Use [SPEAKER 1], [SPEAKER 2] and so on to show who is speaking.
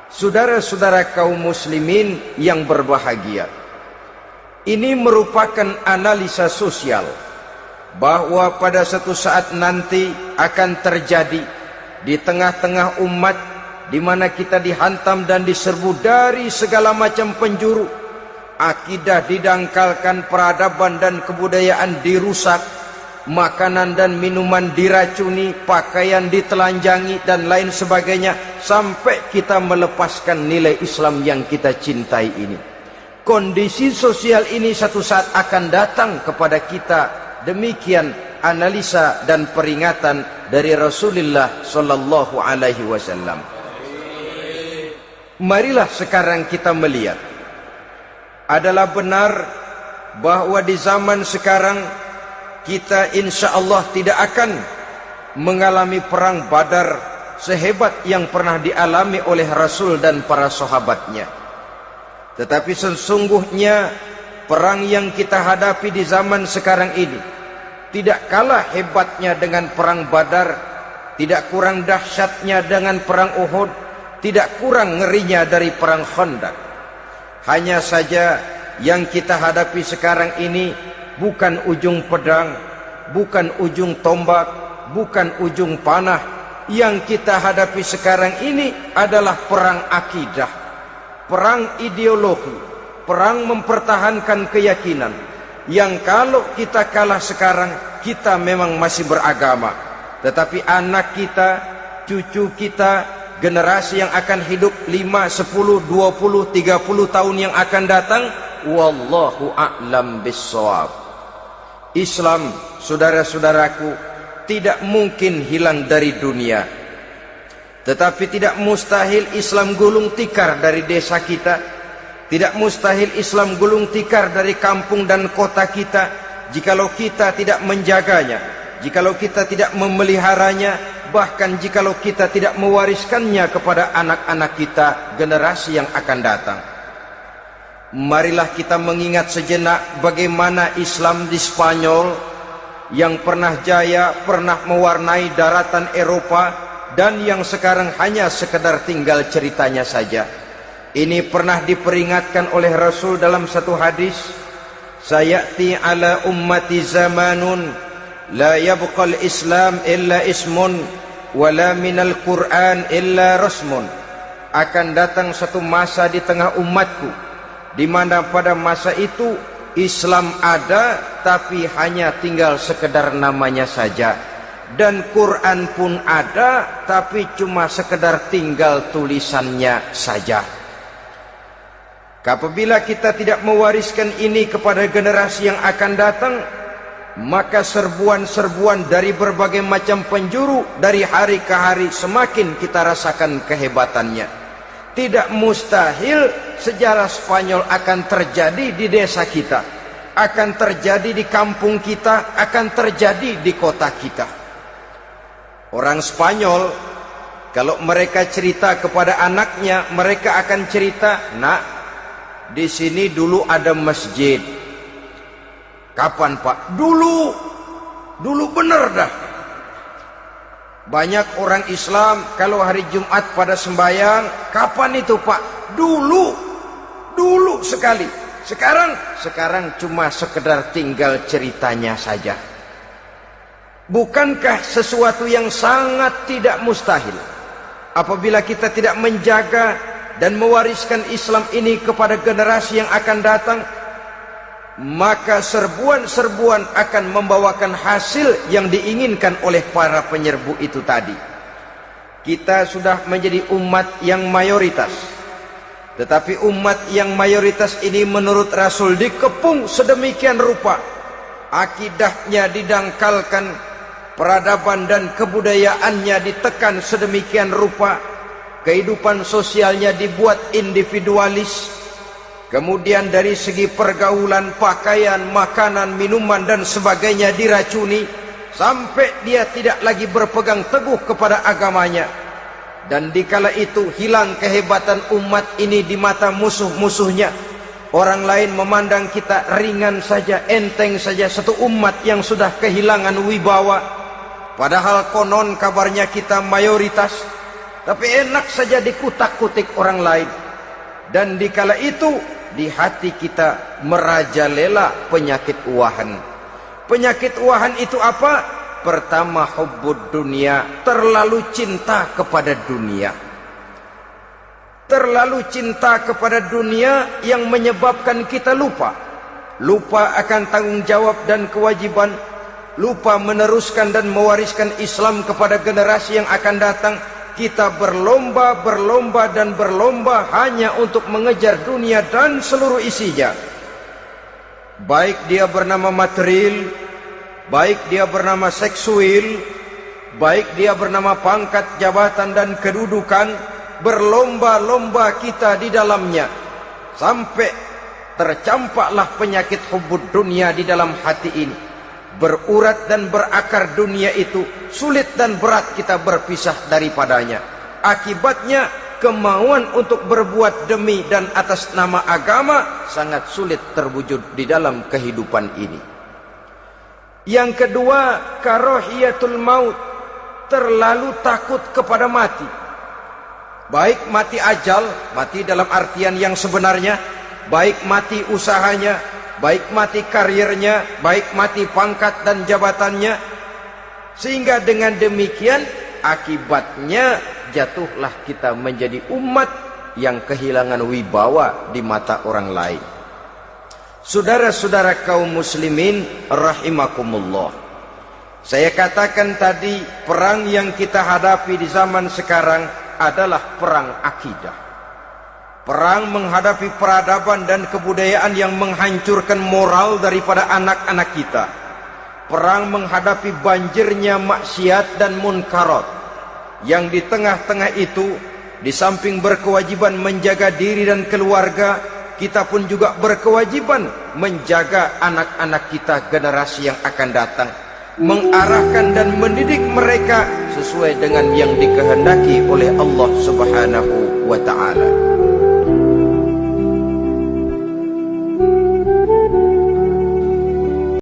[SPEAKER 1] Saudara-saudara kaum muslimin yang berbahagia, ini merupakan analisa sosial bahwa pada suatu saat nanti akan terjadi di tengah-tengah umat di mana kita dihantam dan diserbu dari segala macam penjuru. Akidah didangkalkan, peradaban dan kebudayaan dirusak, makanan dan minuman diracuni, pakaian ditelanjangi dan lain sebagainya, sampai kita melepaskan nilai Islam yang kita cintai ini. Kondisi sosial ini satu saat akan datang kepada kita. Demikian analisa dan peringatan dari Rasulullah sallallahu alaihi wasallam. Marilah sekarang kita melihat, adalah benar bahwa di zaman sekarang kita insya Allah tidak akan mengalami perang Badar sehebat yang pernah dialami oleh Rasul dan para sahabatnya. Tetapi sesungguhnya perang yang kita hadapi di zaman sekarang ini tidak kalah hebatnya dengan perang Badar, tidak kurang dahsyatnya dengan perang Uhud, tidak kurang ngerinya dari perang Khandaq. Hanya saja yang kita hadapi sekarang ini bukan ujung pedang, bukan ujung tombak, bukan ujung panah. Yang kita hadapi sekarang ini adalah perang akidah, perang ideologi, perang mempertahankan keyakinan. Yang kalau kita kalah sekarang, kita memang masih beragama. Tetapi anak kita, cucu kita, generasi yang akan hidup 5, 10, 20, 30 tahun yang akan datang, wallahu a'lam bissawab. Islam, saudara-saudaraku, tidak mungkin hilang dari dunia. Tetapi tidak mustahil Islam gulung tikar dari desa kita. Tidak mustahil Islam gulung tikar dari kampung dan kota kita, jikalau kita tidak menjaganya, jikalau kita tidak memeliharanya, bahkan jikalau kita tidak mewariskannya kepada anak-anak kita, generasi yang akan datang. Marilah kita mengingat sejenak bagaimana Islam di Spanyol yang pernah jaya, pernah mewarnai daratan Eropa, dan yang sekarang hanya sekedar tinggal ceritanya saja. Ini pernah diperingatkan oleh Rasul dalam satu hadis, sayati ala ummati zamanun la yabqal Islam illa ismun wala minal Quran illa rasmun. Akan datang satu masa di tengah umatku di mana pada masa itu Islam ada tapi hanya tinggal sekedar namanya saja, dan Quran pun ada tapi cuma sekedar tinggal tulisannya saja. Apabila kita tidak mewariskan ini kepada generasi yang akan datang, maka serbuan-serbuan dari berbagai macam penjuru dari hari ke hari semakin kita rasakan kehebatannya. Tidak mustahil sejarah Spanyol akan terjadi di desa kita, akan terjadi di kampung kita, akan terjadi di kota kita. Orang Spanyol kalau mereka cerita kepada anaknya, mereka akan cerita, "Nak, di sini dulu ada masjid." Kapan, Pak? Dulu bener dah. Banyak orang Islam kalau hari Jumat pada sembahyang, kapan itu, Pak? Dulu sekali. Sekarang cuma sekedar tinggal ceritanya saja. Bukankah sesuatu yang sangat tidak mustahil apabila kita tidak menjaga dan mewariskan Islam ini kepada generasi yang akan datang? Maka serbuan-serbuan akan membawakan hasil yang diinginkan oleh para penyerbu itu tadi. Kita sudah menjadi umat yang mayoritas, tetapi umat yang mayoritas ini menurut Rasul dikepung sedemikian rupa, akidahnya didangkalkan, peradaban dan kebudayaannya ditekan sedemikian rupa, kehidupan sosialnya dibuat individualis. Kemudian dari segi pergaulan, pakaian, makanan, minuman dan sebagainya diracuni, sampai dia tidak lagi berpegang teguh kepada agamanya. Dan dikala itu hilang kehebatan umat ini di mata musuh-musuhnya. Orang lain memandang kita ringan saja, enteng saja, satu umat yang sudah kehilangan wibawa. Padahal konon kabarnya kita mayoritas. tapi enak saja dikutak-kutik orang lain. Dan dikala itu di hati kita merajalela penyakit uahan. Penyakit uahan itu apa? Pertama, hubbud dunia, terlalu cinta kepada dunia. Terlalu cinta kepada dunia yang menyebabkan kita lupa akan tanggung jawab dan kewajiban, lupa meneruskan dan mewariskan Islam kepada generasi yang akan datang. Kita berlomba hanya untuk mengejar dunia dan seluruh isinya. Baik dia bernama material, baik dia bernama seksual, baik dia bernama pangkat, jabatan dan kedudukan, berlomba-lomba kita di dalamnya. Sampai tercampaklah penyakit hubbud dunia di dalam hati ini. Berurat dan berakar dunia itu, sulit dan berat kita berpisah daripadanya. Akibatnya kemauan untuk berbuat demi dan atas nama agama sangat sulit terwujud di dalam kehidupan ini. Yang kedua, karahiyatul maut, terlalu takut kepada mati. Baik mati ajal, mati dalam artian yang sebenarnya, baik mati usahanya, baik mati karirnya, baik mati pangkat dan jabatannya. Sehingga dengan demikian akibatnya jatuhlah kita menjadi umat yang kehilangan wibawa di mata orang lain. Saudara-saudara kaum muslimin rahimakumullah, saya katakan tadi, perang yang kita hadapi di zaman sekarang adalah perang akidah. Perang menghadapi peradaban dan kebudayaan yang menghancurkan moral daripada anak-anak kita. Perang menghadapi banjirnya maksiat dan munkarat. Yang di tengah-tengah itu, di samping berkewajiban menjaga diri dan keluarga, kita pun juga berkewajiban menjaga anak-anak kita, generasi yang akan datang. Mengarahkan dan mendidik mereka sesuai dengan yang dikehendaki oleh Allah Subhanahu wa ta'ala.